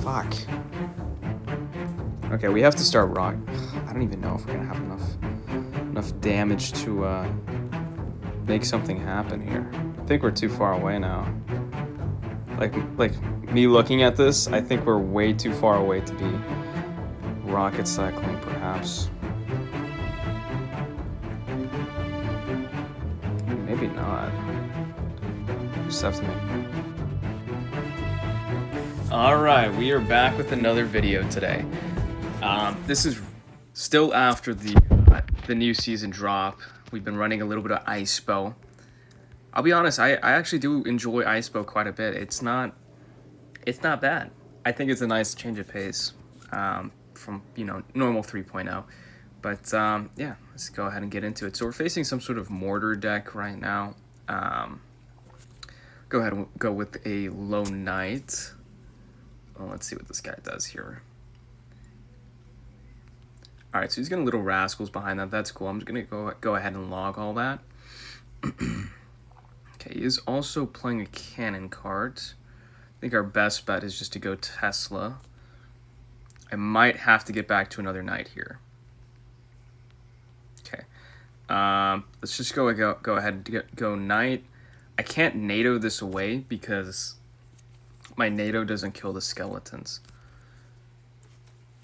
Fuck. Okay, we have to start rock. I don't even know if we're gonna have enough damage to make something happen here. I think we're too far away now. Like me looking at this, I think we're way too far away to be rocket cycling, perhaps. Maybe not. Just have to make... Alright, we are back with another video today. This is still after the new season drop. We've been running a little bit of Icepo. I'll be honest, I actually do enjoy Icepo quite a bit. It's not bad. I think it's a nice change of pace from, normal 3.0. But yeah, let's go ahead and get into it. So we're facing some sort of mortar deck right now. Go ahead and go with a low knight. Well, let's see what this guy does here. All right, so he's getting little rascals behind that. That's cool. I'm just gonna go ahead and log all that. Okay, he is also playing a cannon card. I think our best bet is just to go Tesla. I might have to get back to another knight here. Okay, let's just go ahead and go knight. I can't NATO this away because my NATO doesn't kill the skeletons.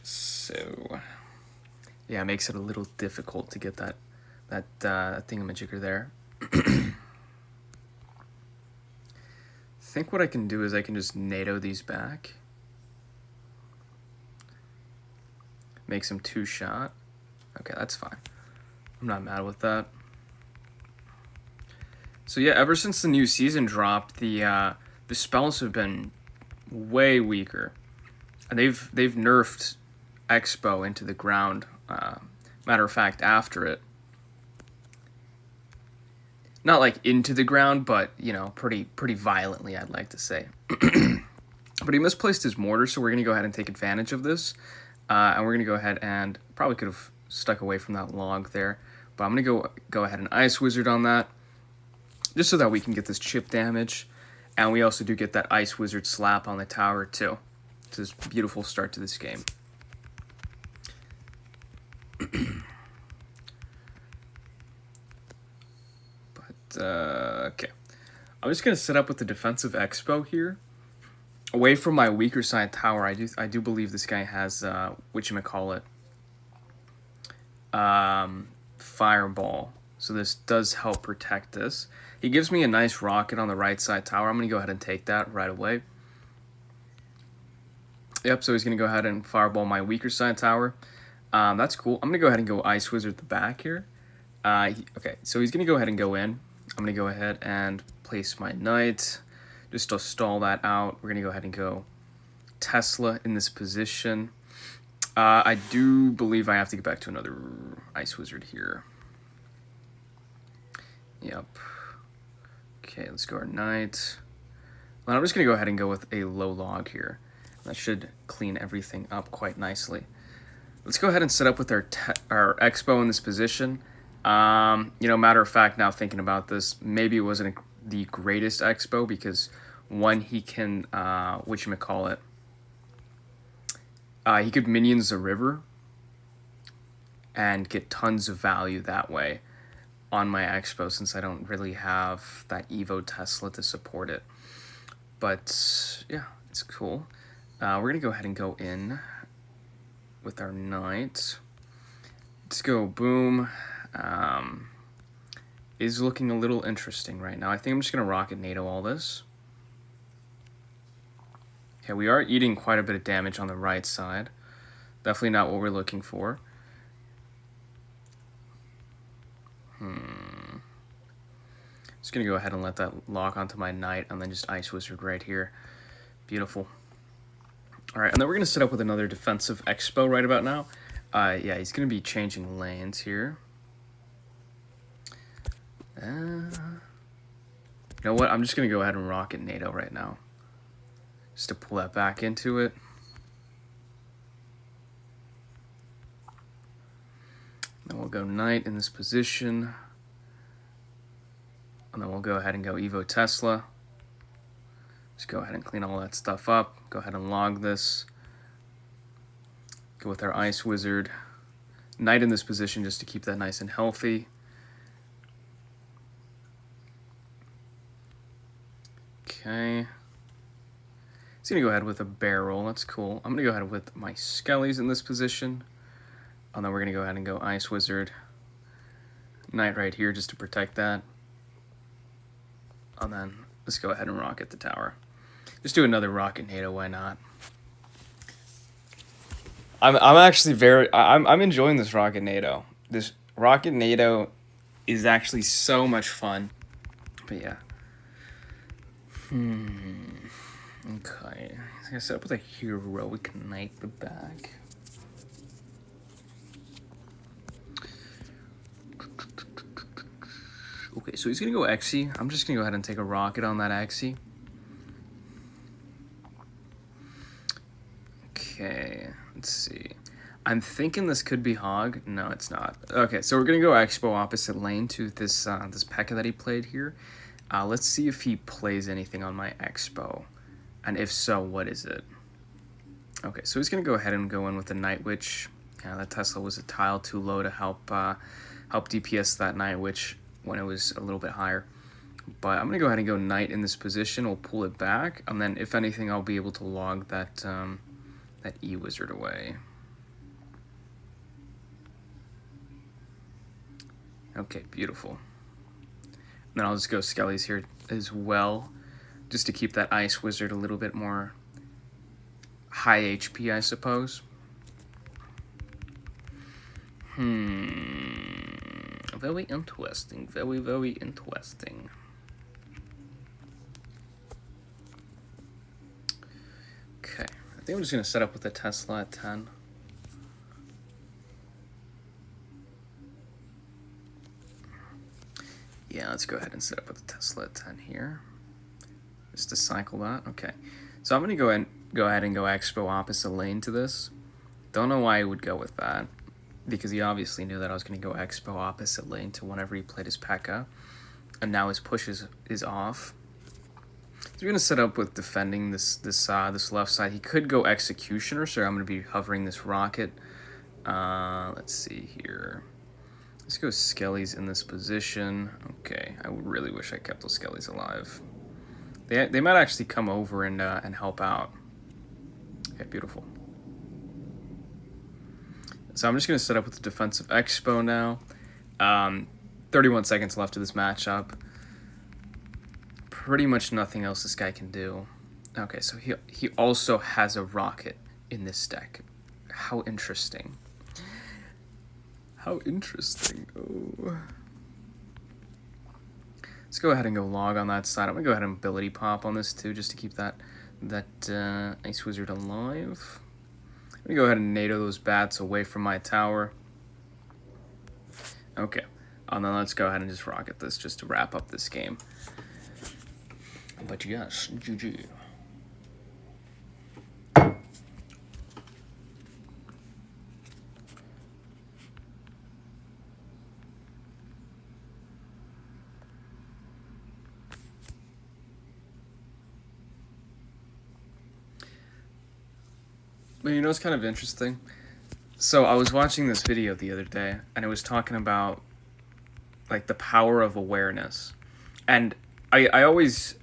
So yeah, it makes it a little difficult to get that thingamajigger there. I think what I can do is I can just NATO these back. Make some 2-shot. Okay, that's fine. I'm not mad with that. So yeah, ever since the new season dropped, the spells have been way weaker. And they've nerfed Expo into the ground. Matter of fact, after it. Not like into the ground, but, pretty violently, I'd like to say. But he misplaced his mortar, so we're going to go ahead and take advantage of this. And we're going to go ahead and probably could have stuck away from that log there. But I'm going to go ahead and Ice Wizard on that, just so that we can get this chip damage. And we also do get that Ice Wizard slap on the tower, too. It's this beautiful start to this game. Okay. I'm just going to set up with the defensive Expo here. Away from my weaker side tower, I do believe this guy has, whatchamacallit, Fireball. So this does help protect this. He gives me a nice rocket on the right side tower. I'm going to go ahead and take that right away. Yep, so he's going to go ahead and Fireball my weaker side tower. That's cool. I'm going to go ahead and go Ice Wizard the back here. Okay, so he's going to go ahead and go in. I'm going to go ahead and place my knight. Just to stall that out, we're going to go ahead and go Tesla in this position. I do believe I have to get back to another Ice Wizard here. Yep. Okay, let's go our knight. Well, I'm just going to go ahead and go with a low log here. That should clean everything up quite nicely. Let's go ahead and set up with our Expo in this position. Matter of fact, now thinking about this, maybe it wasn't the greatest Expo because, one, he can, whatchamacallit, he could minions the river and get tons of value that way on my Expo since I don't really have that Evo Tesla to support it. But, yeah, it's cool. We're going to go ahead and go in with our knight. Let's go boom. Is looking a little interesting right now. I think I'm just going to rocket NATO all this. Okay, we are eating quite a bit of damage on the right side. Definitely not what we're looking for. Just going to go ahead and let that lock onto my knight and then just Ice Wizard right here. Beautiful. Alright, and then we're going to set up with another defensive Expo right about now. Yeah, he's going to be changing lanes here. You know what? I'm just going to go ahead and rocket NATO right now. Just to pull that back into it. Then we'll go knight in this position. And then we'll go ahead and go Evo Tesla. Just go ahead and clean all that stuff up. Go ahead and log this. Go with our Ice Wizard. Knight in this position just to keep that nice and healthy. Okay. He's going to go ahead with a barrel. That's cool. I'm going to go ahead with my Skellies in this position. And then we're going to go ahead and go Ice Wizard. Knight right here just to protect that. And then let's go ahead and rocket the tower. Just do another rocket NATO, why not? I'm actually I'm enjoying this rocket NATO. This rocket NATO is actually so much fun. But yeah. Okay. I'm gonna set up with a heroic knight at the back. Okay, so he's gonna go Xy. I'm just gonna go ahead and take a rocket on that Xy. Okay, let's see. I'm thinking this could be Hog. No, it's not. Okay, so we're gonna go Expo opposite lane to this this P.E.K.K.A that he played here. Let's see if he plays anything on my Expo, and if so, what is it? Okay, so he's gonna go ahead and go in with the Night Witch. Yeah, that Tesla was a tile too low to help help DPS that Night Witch when it was a little bit higher. But I'm gonna go ahead and go Knight in this position. We'll pull it back, and then if anything, I'll be able to log that that E-Wizard away. Okay, beautiful. And then I'll just go Skellies here as well, just to keep that Ice Wizard a little bit more high HP, I suppose. Very interesting. Very, very interesting. Okay, I think I'm just gonna set up with the Tesla at 10. Yeah, let's go ahead and set up with the Tesla at 10 here. Just to cycle that. Okay. So I'm gonna go ahead and go Expo opposite lane to this. Don't know why he would go with that, because he obviously knew that I was gonna go Expo opposite lane to whenever he played his P.E.K.K.A. And now his push is off. So we're gonna set up with defending this left side. He could go Executioner, so I'm gonna be hovering this rocket. Let's see here. Let's go Skellies in this position. Okay, I really wish I kept those Skellies alive. They might actually come over and help out. Okay, beautiful. So I'm just gonna set up with the defensive Expo now. 31 seconds left of this matchup. Pretty much nothing else this guy can do. Okay, so he also has a rocket in this deck. How interesting. How interesting. Oh. Let's go ahead and go log on that side. I'm gonna go ahead and ability pop on this too, just to keep that Ice Wizard alive. I'm gonna go ahead and NATO those bats away from my tower. Okay, and then let's go ahead and just rocket this just to wrap up this game. But yes, GG. But you know, it's kind of interesting. So I was watching this video the other day, and it was talking about like the power of awareness. And I always,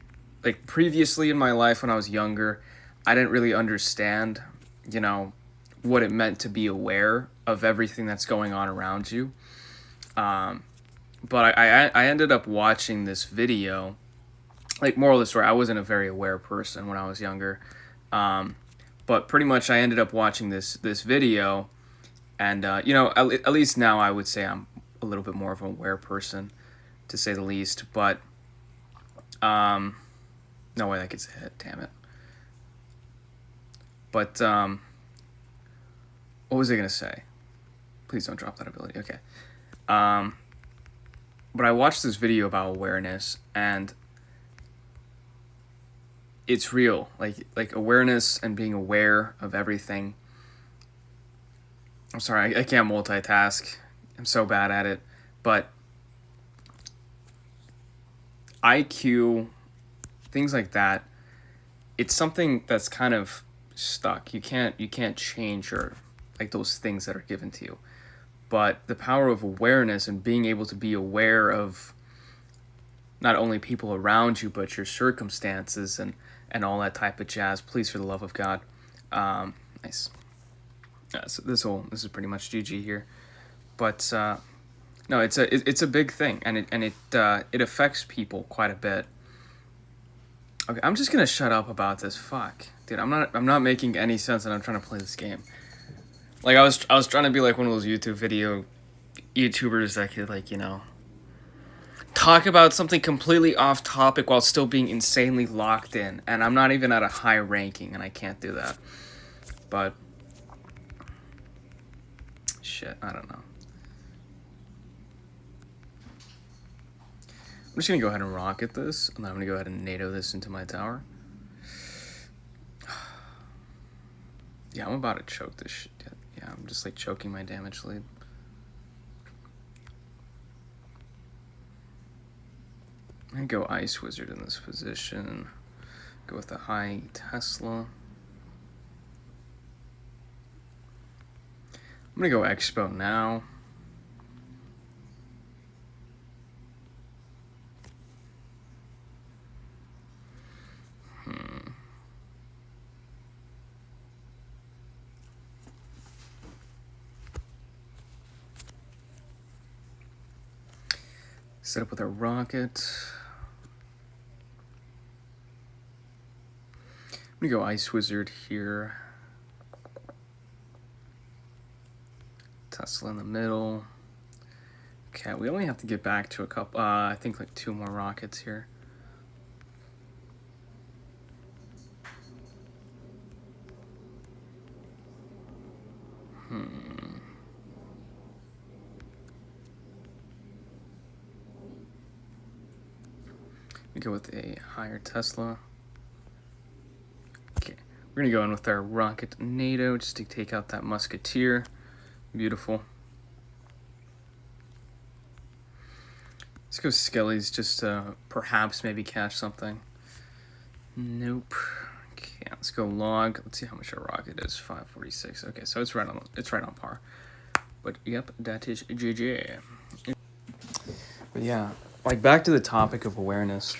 like, previously in my life when I was younger, I didn't really understand, you know, what it meant to be aware of everything that's going on around you. But I ended up watching this video. Like, moral of the story, I wasn't a very aware person when I was younger. But pretty much I ended up watching this video, and you know, at least now I would say I'm a little bit more of an aware person, to say the least. But no way that gets a hit, damn it. But what was I gonna say? Please don't drop that ability. Okay. But I watched this video about awareness, and it's real. Like awareness and being aware of everything. I'm sorry, I can't multitask. I'm so bad at it. But IQ, things like that, it's something that's kind of stuck. You can't change your like those things that are given to you. But the power of awareness and being able to be aware of not only people around you, but your circumstances and all that type of jazz. Please, for the love of God. Nice. So this is pretty much GG here. But no, it's a big thing, and it affects people quite a bit. Okay, I'm just gonna shut up about this. Fuck, dude, I'm not making any sense, and I'm trying to play this game. Like I was trying to be like one of those YouTubers that could, like, you know, talk about something completely off topic while still being insanely locked in, and I'm not even at a high ranking, and I can't do that. But shit, I don't know. I'm just gonna go ahead and rocket this, and then I'm gonna go ahead and NATO this into my tower. Yeah, I'm about to choke this shit. Yeah, I'm just like choking my damage lead. I'm gonna go Ice Wizard in this position. Go with the high Tesla. I'm gonna go Expo now. Set up with our rocket. I'm gonna go Ice Wizard here. Tesla in the middle. Okay, we only have to get back to a couple, I think like 2 more rockets here. We go with a higher Tesla. Okay, we're gonna go in with our rocket NATO just to take out that musketeer. Beautiful. Let's go Skellies just to perhaps maybe catch something. Nope. Okay, let's go log. Let's see how much our rocket is. 546. Okay, so it's right on par. But yep, that is GG. But yeah, like back to the topic of awareness.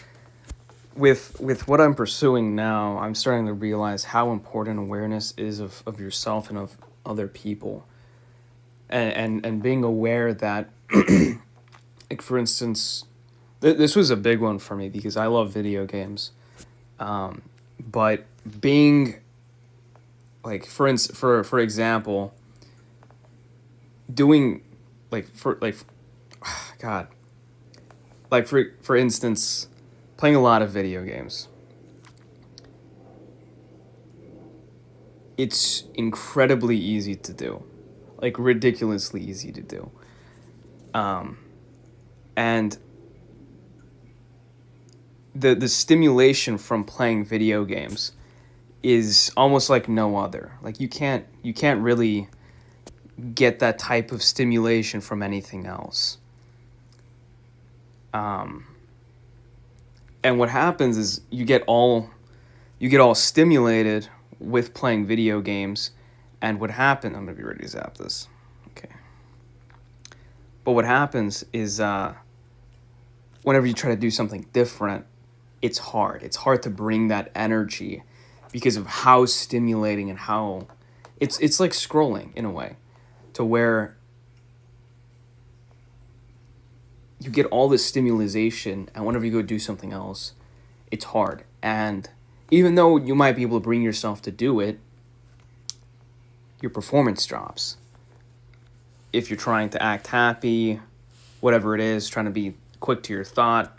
With what I'm pursuing now, I'm starting to realize how important awareness is of yourself and of other people. And being aware that, like for instance, this was a big one for me because I love video games. But being, like, for example, doing, God, like for instance, playing a lot of video games. It's incredibly easy to do, like ridiculously easy to do. And the stimulation from playing video games is almost like no other. Like you can't really get that type of stimulation from anything else. And what happens is you get all stimulated with playing video games, and what happens, I'm gonna be ready to zap this. Okay. But what happens is whenever you try to do something different, it's hard. It's hard to bring that energy because of how stimulating and how it's like scrolling in a way, to where you get all this stimulation, and whenever you go do something else, it's hard. And even though you might be able to bring yourself to do it, your performance drops. If you're trying to act happy, whatever it is, trying to be quick to your thought,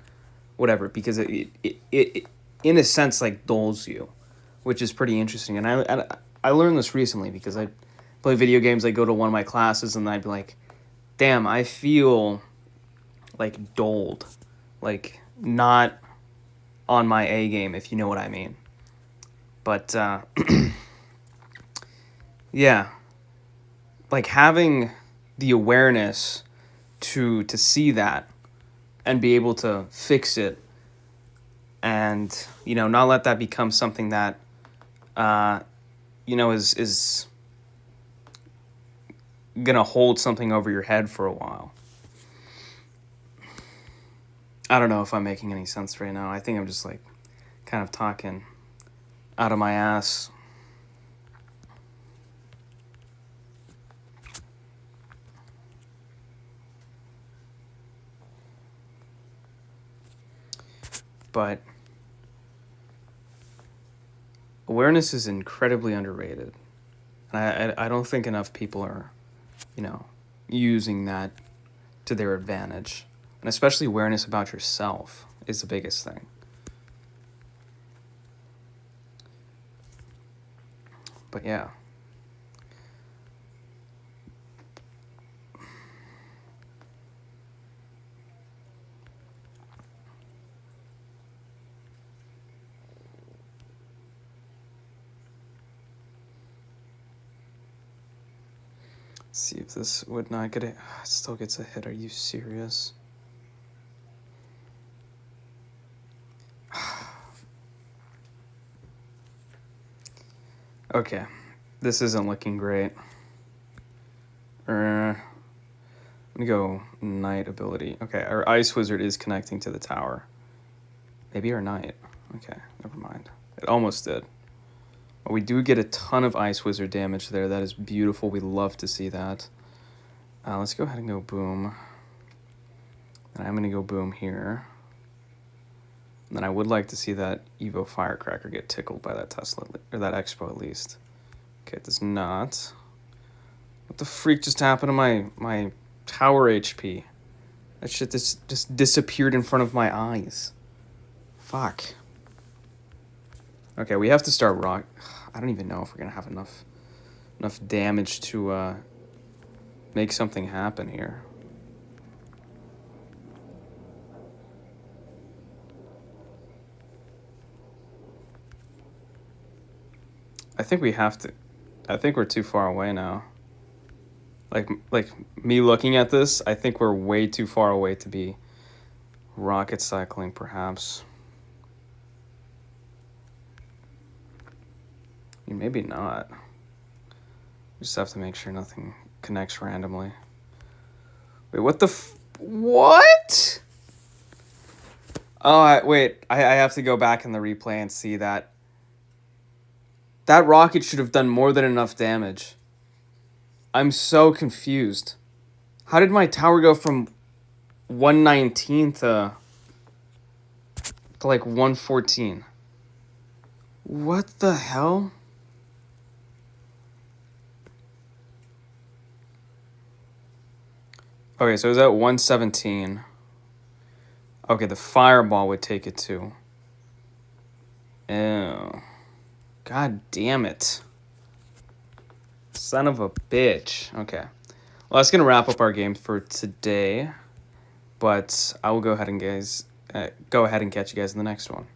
whatever, because it in a sense like dulls you, which is pretty interesting. And I learned this recently because I play video games. I go to one of my classes and I'd be like, damn, I feel like dulled, like not on my A game, if you know what I mean. But yeah, like having the awareness to see that and be able to fix it, and not let that become something that is gonna hold something over your head for a while. I don't know if I'm making any sense right now. I think I'm just like kind of talking out of my ass. But awareness is incredibly underrated. And I don't think enough people are, you know, using that to their advantage. And especially awareness about yourself is the biggest thing. But yeah. See if this would not get it. Still gets a hit. Are you serious? Okay, this isn't looking great. I'm gonna go Knight ability. Okay, our Ice Wizard is connecting to the tower. Maybe our Knight. Okay, never mind. It almost did. But we do get a ton of Ice Wizard damage there. That is beautiful. We love to see that. Let's go ahead and go boom. And I'm gonna go boom here. And then I would like to see that Evo Firecracker get tickled by that Tesla, or that Expo at least. Okay, it does not. What the freak just happened to my tower HP? That shit just disappeared in front of my eyes. Fuck. Okay, we have to start rock. I don't even know if we're gonna have enough damage to make something happen here. I think we have to. I think we're too far away now. Like me looking at this, I think we're way too far away to be rocket cycling, perhaps. Maybe not. We just have to make sure nothing connects randomly. Wait, what the what? Oh, wait, I have to go back in the replay and see that. That rocket should have done more than enough damage. I'm so confused. How did my tower go from 119 to like 114? What the hell? Okay, so it was at 117. Okay, the fireball would take it to. Oh. God damn it. Son of a bitch. Okay. Well, that's going to wrap up our game for today. But I will go ahead and catch you guys in the next one.